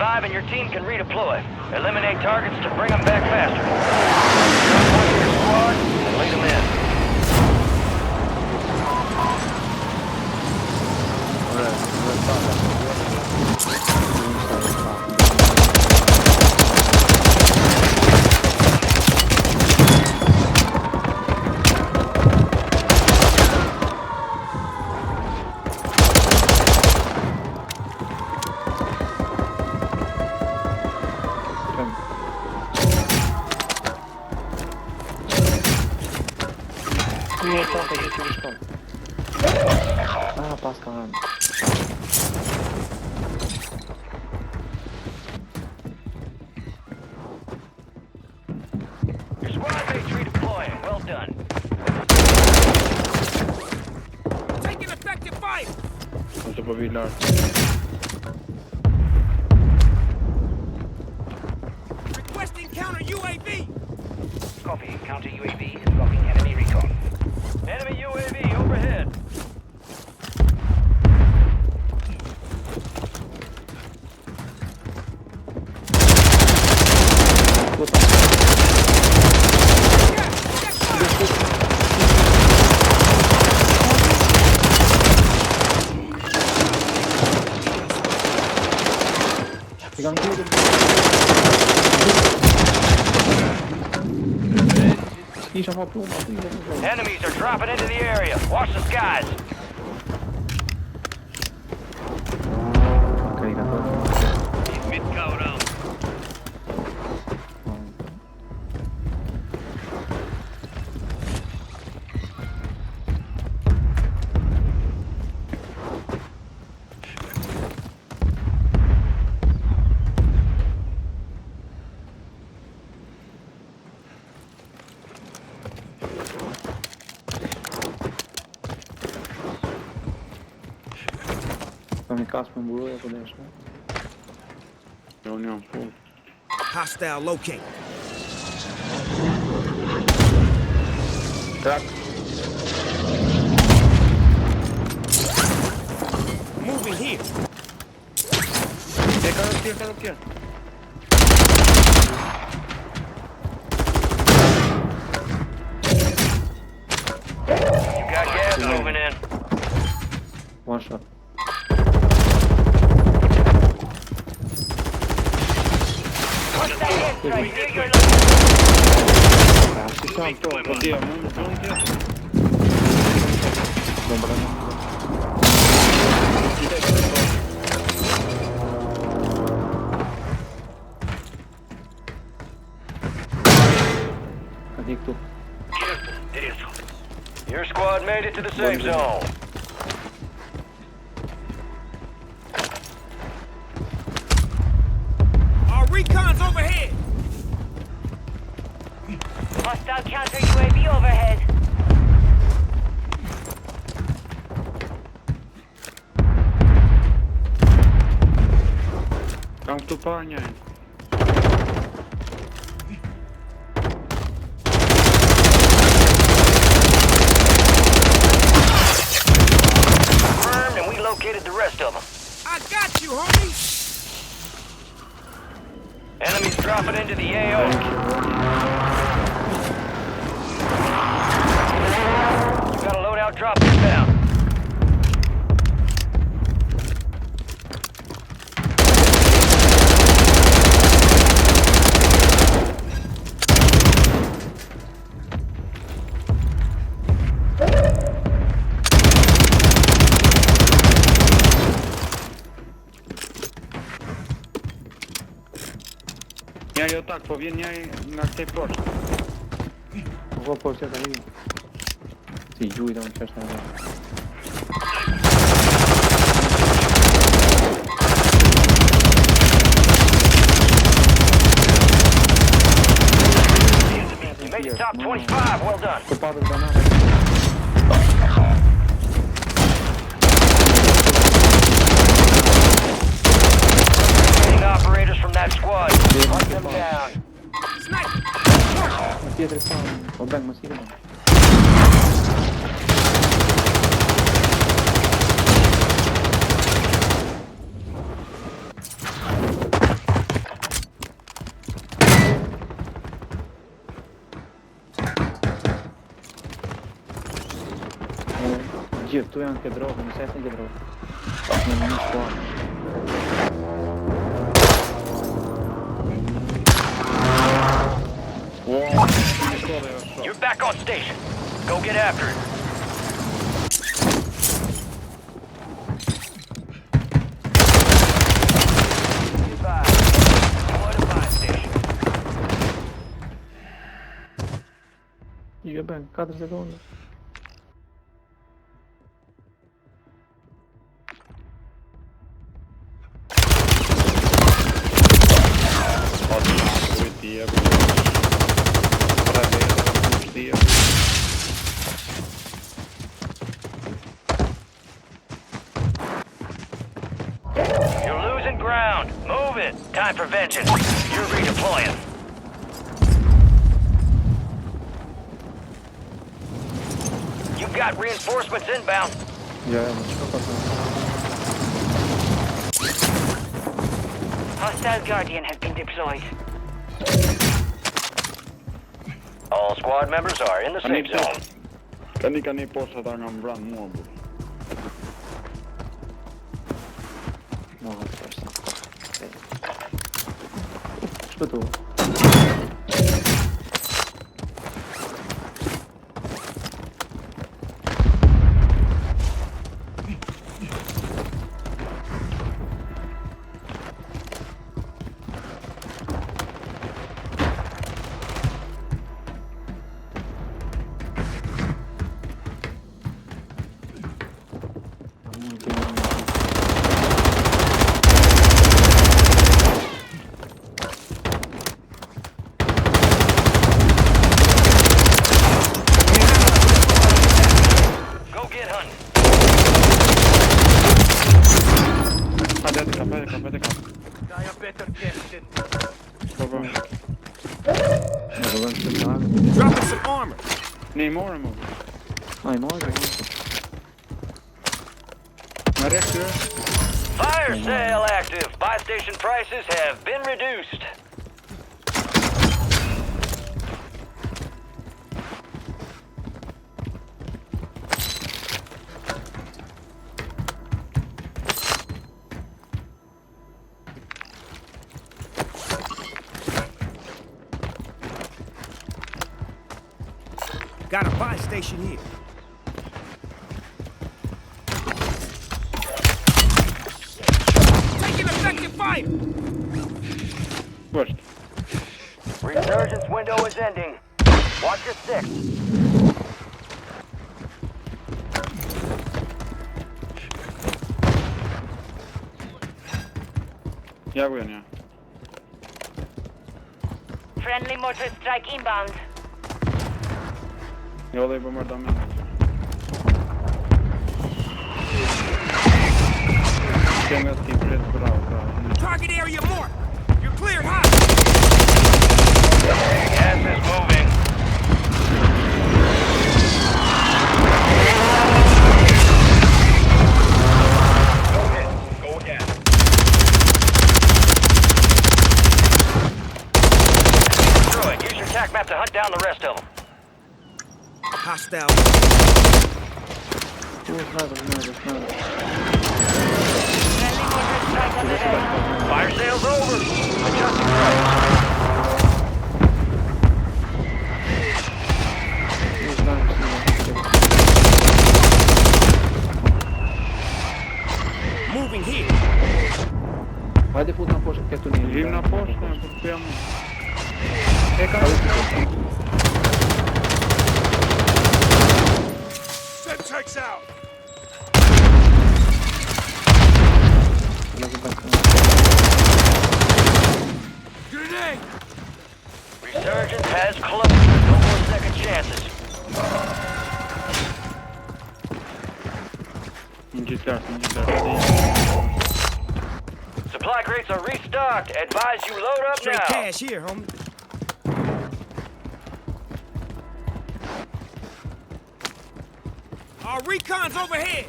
survive and your team can redeploy. Eliminate targets to bring them back faster. Drop one of your squad and lead them in. Pas kanan. Your squad mates redeploying. Well done. Taking effective fire. Untuk pembina. Requesting counter UAV. Copy. Counter UAV is blocking enemy recon. Enemy UAV overhead. Pegang dulu. Enemies are dropping into the area. Watch the skies. Mid cow down. Hostile locate. Crack. Moving here. Cara aqui. You got gas moving in. One shot. Your squad made it to the safe zone. Our recon's overhead. Hostile counter UAV overhead. Tam tu panie. Confirmed, and we located the rest of them. I got you, homie. Enemies dropping into the AO. You got a loadout drop inbound. Ja tak powinien na tej poczcie. Vou pôr você daí. Se Ju não fecha nada. You made it top 25. Well done. Culpado da nada. Operators from that squad. Hunt them down. Snipe! Aqui é o Bang, mas siga não. Io, tu hai anche droga, mi serve anche droga. Non mi scuola. Wow, mi scuola io so. You're back on station. Go get after it. Goodbye. Deploy to buy station. Io ben, 4 secondi. You're losing ground. Move it. Time for vengeance. You're redeploying. You've got reinforcements inbound. Ja, ma ci fa Hostile Guardian has been deployed. All squad members are in the safe zone. Kan ni possa tangan brand muobu? No, forse. Что-то. Go get hunting. Vete cap. Die a better destined. Dropping some armor. Nej, imorgon. Nej, imorgon. Men räcker det? Fire sale active. Buy station prices have been reduced. Got a buy station here. Taking effective fire! Först. Resurgence window is ending. Watch your six. Jag går igen, ja. Friendly mortar strike inbound. Ja, det är bombardement. Stänga till rätt bra. Target area marked. You're cleared hot. Gas is moving. Go ahead. Go again. Destroy it. Use your tac map to hunt down the rest of them. Hostile. Friendly mortar strike on the way. Fire sale's over. Adjusting price. Moving here. Haide puhutaan pois kettunin. Himna pois, näin pian. thnx out. Grenade. Resurgence has closed. No more second chances. Supply crates are restocked. Advise you load up Straight now. cash here, homie. Our recon's overhead.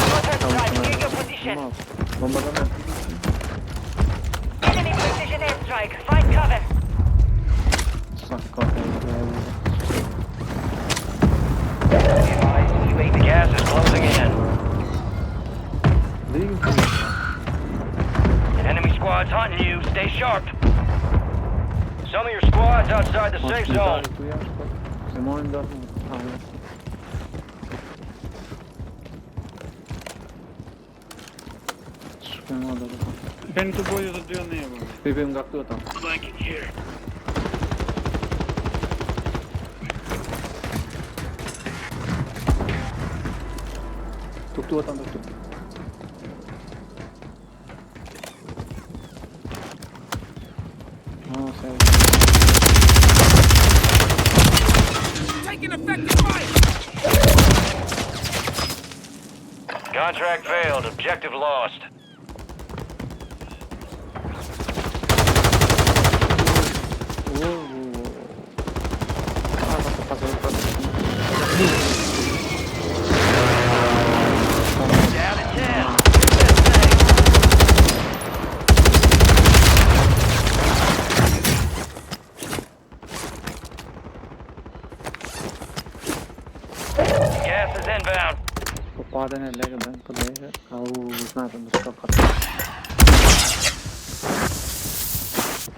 Mortar strike, take your position. Bombardamento. strike. Find cover. Sacca per UAV gas is closing in. Enemy squad's hunting you. Stay sharp. Some of your squad's outside the safe zone. Siamo andato. Ben të bojë të dy ne. Pipim nga këtu ata. Blanket here. Këtu ata këtu. Oh, sorry. Taking effective fire! Contract failed. Objective lost. Down to 10. Gas is inbound. Попада не лега бен къде ау знаете да се капка.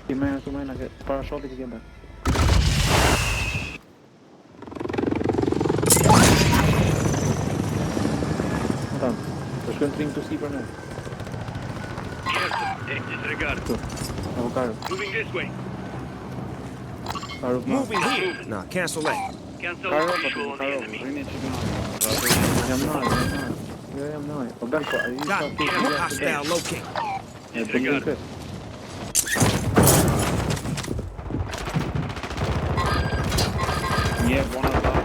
Има на парашоти ги бе. Там. Pues que entrin tu sí para nada. Disregard. Avocado. Moving this way. Carro. Moving here. Nah, cancel that. Cancel Carro, visual on the enemy. I'm not. Obanko, are you Got it. Hostile locate. Disregard. Yeah, one of them.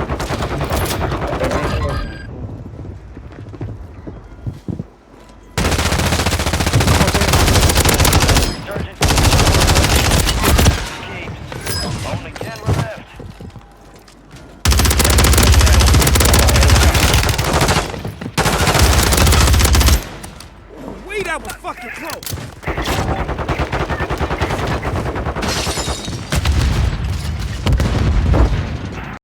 Resurgence. Keeps. Only 10 were left. Wait, that was fucking close.